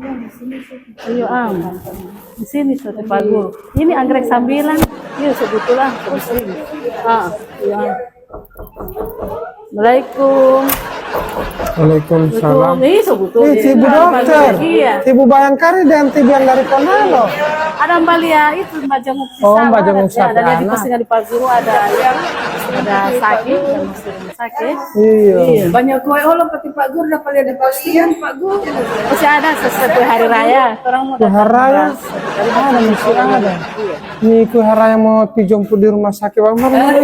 Iya, di sini suatu Pak Guru. Ini anggrek sambilan. Iya, sebetulnya di sini. Iya. Assalamualaikum. Waalaikumsalam. Ini sebetulnya. Ini Ibu dokter. Iya. Ibu Bayangkari dan Ibu yang dari Konalo. Ada Mbak Lia itu Mbak Jenguk. Oh, Mbak Jenguk ya, ada Sapi di postingan di Pak Guru ada yang ada sakit dan masih rumah sakit. Iya. Banyak kue olah pati Pak Guru dapat lihat di postingan Pak Guru. Masih ada sesuai hari raya. Orang mau Kue hari raya? Ada, masih ada. Ini kue hari raya mau dijemput di rumah sakit Bang Marmar.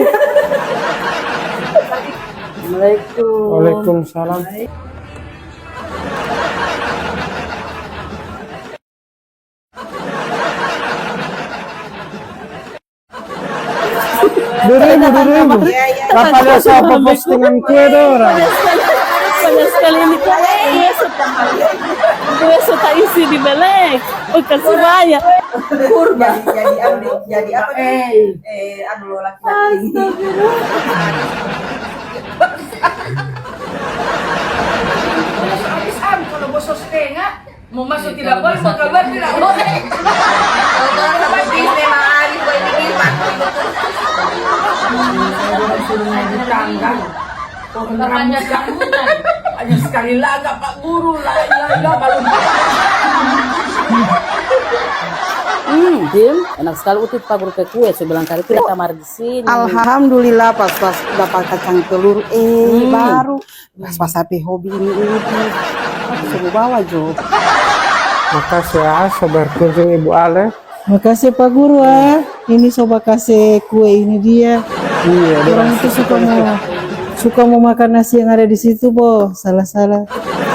Assalamualaikum. Waalaikumsalam. Dulu. Bapak lihat siapa postingan kue dorang. Banyak sekali ini kue suka isi di belek. Bukan semuanya. Kurba. Jadi apa? Anu laki-laki. Kalau bos setengah mau masuk tidak boleh, mau keluar tidak boleh. Kalau bisnis mahal, boleh dikipas. Di tangga. Namanya sambutan. Hanya sekali laga Pak Guru, laga baru. Dim, enak sekali utit Pak Guru kue. Saya bilang kali tidak kamar di sini. Alhamdulillah pas dapat kacang telur baru pas sapi hobi ini suruh bawa Jo. Makasih ya, sabar kunjung Ibu Ale. Makasih Pak Guru ini coba kasih kue ini dia. Iya, Orang itu suka mau makan nasi yang ada di situ, Bo. Salah.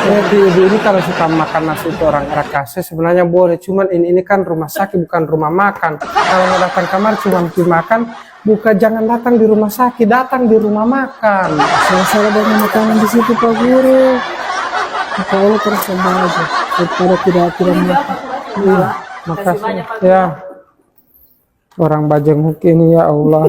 Jadi ibu ini kalau suka makan nasi itu orang kasih sebenarnya boleh, cuman ini kan rumah sakit bukan rumah makan. Kalau mau datang kamar cuma pergi makan, jangan datang di rumah sakit, datang di rumah makan. Salah banyak makanan di situ Pak Guru. Maka Allah terus aja daripada tidak makan. Iya, makasih ya. Orang Bajenguk ini ya Allah.